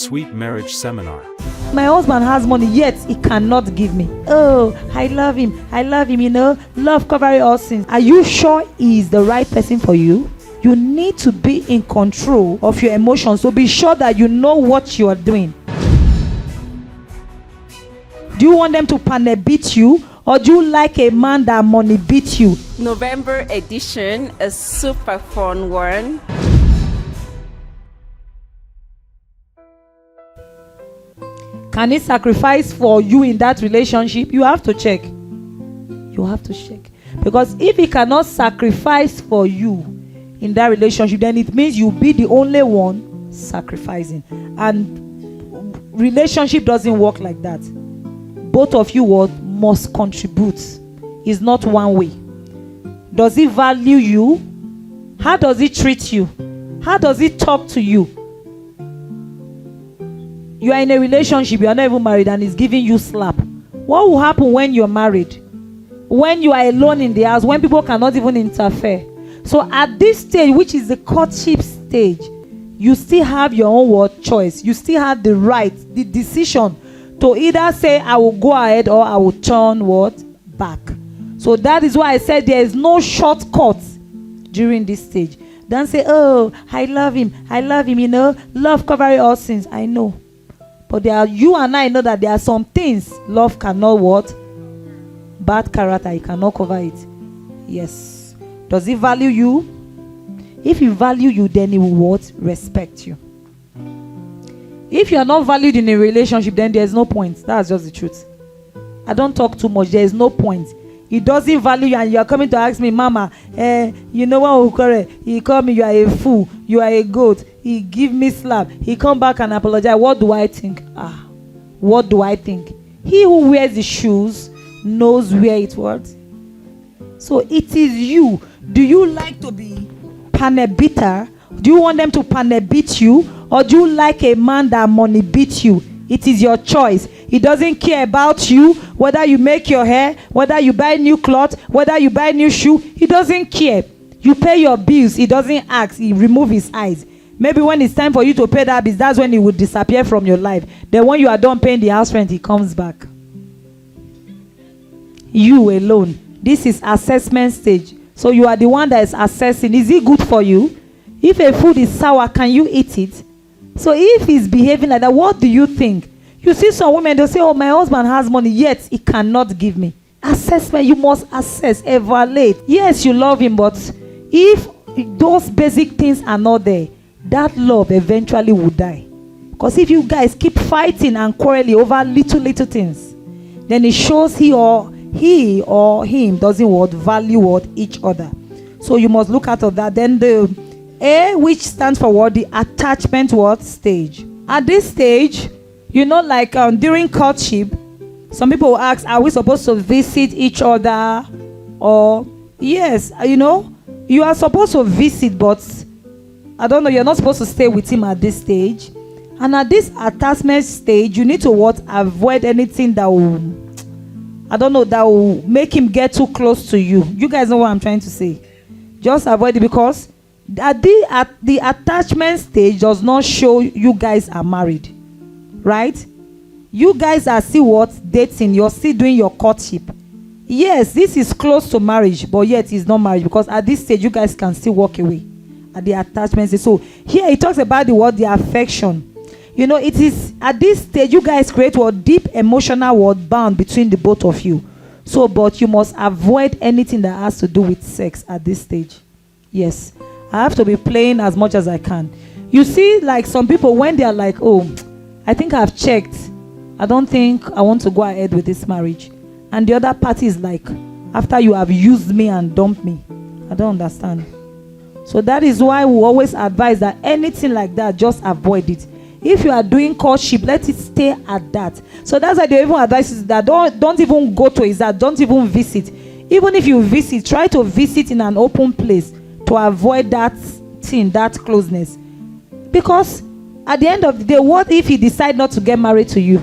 Sweet Marriage Seminar. My husband has money, yet he cannot give me. Oh, I love him, love covering all sins. Are you sure he is the right person for you? You need to be in control of your emotions, so be sure that you know what you are doing. Do you want them to panel beat you, or do you like a man that money beat you? November edition, a super fun one. Can he sacrifice for you in that relationship? You have to check. You have to check. Because if he cannot sacrifice for you in that relationship, then it means you'll be the only one sacrificing. And relationship doesn't work like that. Both of you must contribute. It's not one way. Does he value you? How does he treat you? How does he talk to you? You are in a relationship, you are not even married, and he's giving you slap. What will happen when you're married? When you are alone in the house, when people cannot even interfere. So at this stage, which is the courtship stage, you still have your own choice. You still have the right, the decision to either say, I will go ahead, or I will turn back. So that is why I said there is no shortcut during this stage. Don't say, oh, I love him, love covering all sins. I know. But you and I know that there are some things love cannot bad character, he cannot cover it. Yes. Does he value you? If he value you, then he will respect you. If you are not valued in a relationship, then there's no point. That's just the truth. I don't talk too much. There is no point. He doesn't value you, and you are coming to ask me, Mama, you know what will correct? He call me, you are a fool, you are a goat. He give me slap. He come back and apologize. What do I think? What do I think? He who wears the shoes knows where it was. So it is you. Do you like to be panel beater? Do you want them to panel beat you? Or do you like a man that money beat you? It is your choice. He doesn't care about you, whether you make your hair, whether you buy new clothes, whether you buy new shoe. He doesn't care. You pay your bills. He doesn't ask. He remove his eyes. Maybe when it's time for you to pay that bill, that's when he will disappear from your life. Then when you are done paying the house rent, he comes back. You alone. This is assessment stage. So you are the one that is assessing. Is it good for you? If a food is sour, can you eat it? So if he's behaving like that, what do you think? You see some women, they'll say, oh, my husband has money, yet he cannot give me. Assessment, you must assess, evaluate. Yes, you love him, but if those basic things are not there, that love eventually will die. Because if you guys keep fighting and quarreling over little things, then it shows he or him doesn't value each other. So you must look out of that. Then the A, which stands for the attachment stage. At this stage, like during courtship, some people will ask, are we supposed to visit each other? Or yes, you are supposed to visit, but I don't know, you're not supposed to stay with him at this stage. And at this attachment stage, you need to avoid anything that will, that will make him get too close to you. You guys know what I'm trying to say. Just avoid it, because at the attachment stage does not show you guys are married. Right? You guys are still dating. You're still doing your courtship. Yes, this is close to marriage, but yet it's not marriage, because at this stage you guys can still walk away at the attachment stage. So here it talks about the affection. It is at this stage you guys create deep emotional bond between the both of you. So, but you must avoid anything that has to do with sex at this stage. Yes, I have to be playing as much as I can. You see, like some people, when they are like, oh, I think I've checked, I don't think I want to go ahead with this marriage. And the other party is like, after you have used me and dumped me. I don't understand. So that is why we always advise that anything like that, just avoid it. If you are doing courtship, let it stay at that. So that's why they even advise you that don't even go to his house, don't even visit. Even if you visit, try to visit in an open place to avoid that thing, that closeness. Because at the end of the day, what if he decide not to get married to you?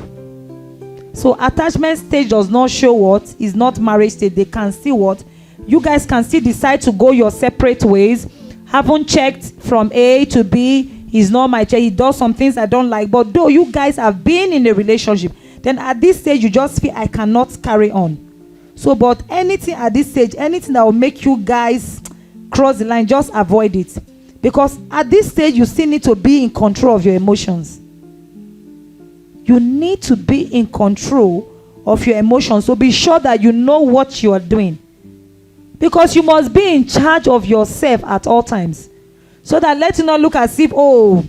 So attachment stage does not show is not marriage stage. They can still you guys can still decide to go your separate ways. Haven't checked from A to B. He's not my child. He does some things I don't like. But though you guys have been in a relationship, then at this stage you just feel I cannot carry on. So, but anything at this stage, anything that will make you guys cross the line, just avoid it. Because at this stage, you still need to be in control of your emotions. You need to be in control of your emotions. So be sure that you know what you are doing. Because you must be in charge of yourself at all times. So that let you not look as if, one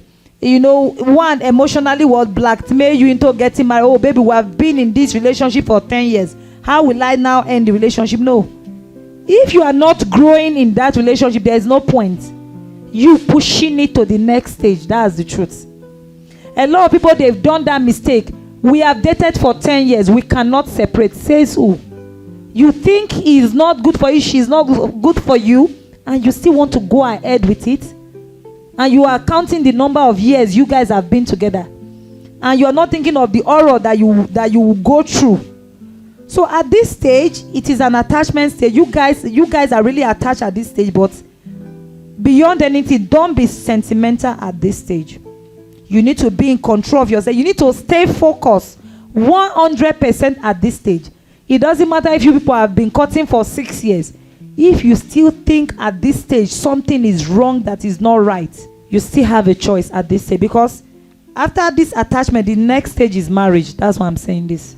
emotionally will blackmail you into getting married. Oh, baby, we have been in this relationship for 10 years. How will I now end the relationship? No. If you are not growing in that relationship, there is no point. You pushing it to the next stage. That's the truth. A lot of people, they've done that mistake. We have dated for 10 years. We cannot separate. Says who? You think he is not good for you, she's not good for you, and you still want to go ahead with it? And you are counting the number of years you guys have been together. And you are not thinking of the horror that you will go through. So at this stage, it is an attachment stage. You guys are really attached at this stage, but beyond anything, don't be sentimental at this stage. You need to be in control of yourself. You need to stay focused 100% at this stage. It doesn't matter if you people have been courting for 6 years. If you still think at this stage something is wrong, that is not right, you still have a choice at this stage. Because after this attachment, the next stage is marriage. That's why I'm saying this.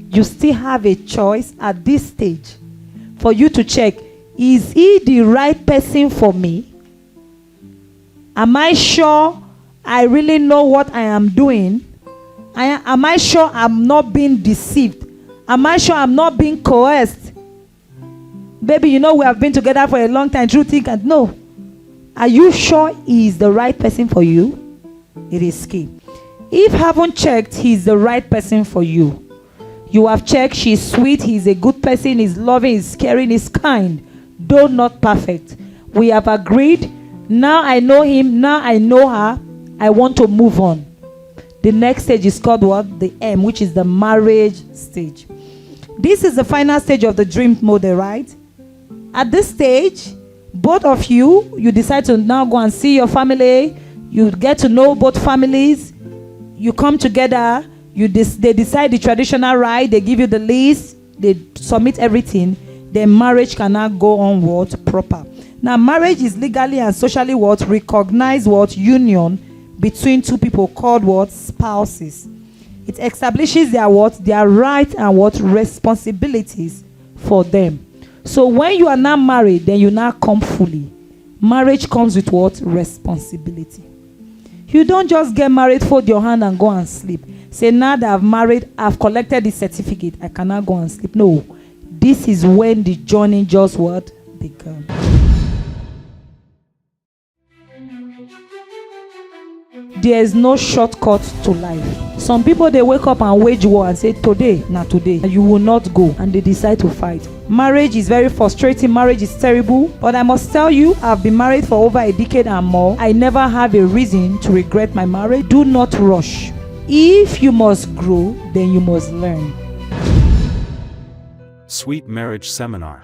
You still have a choice at this stage for you to check, is he the right person for me? Am I sure I really know what I am doing? Am I sure I'm not being deceived? Am I sure I'm not being coerced? Baby, we have been together for a long time. True think and no. Are you sure he is the right person for you? It is key. If haven't checked, he's the right person for you. You have checked, she's sweet, he's a good person, he's loving, he's caring, he's kind. Though not perfect. We have agreed. Now I know him, now I know her. I want to move on. The next stage is called what? The M, which is the marriage stage. This is the final stage of the dream model, right? At this stage, both of you decide to now go and see your family. You get to know both families. You come together. They decide the traditional rite. They give you the list. They submit everything. Then marriage cannot go on what? Proper. Now, marriage is legally and socially what? Recognized what? Union between two people called what? Spouses. It establishes their what? Their rights and what? Responsibilities for them. So when you are now married, then you now come fully. Marriage comes with what? Responsibility. You don't just get married, fold your hand and go and sleep. Say, now that I've married, I've collected the certificate, I cannot go and sleep. No. This is when the journey just what? Began. There is no shortcut to life. Some people, they wake up and wage war and say, today, not today. You will not go. And they decide to fight. Marriage is very frustrating. Marriage is terrible. But I must tell you, I've been married for over a decade and more. I never have a reason to regret my marriage. Do not rush. If you must grow, then you must learn. Sweet Marriage Seminar.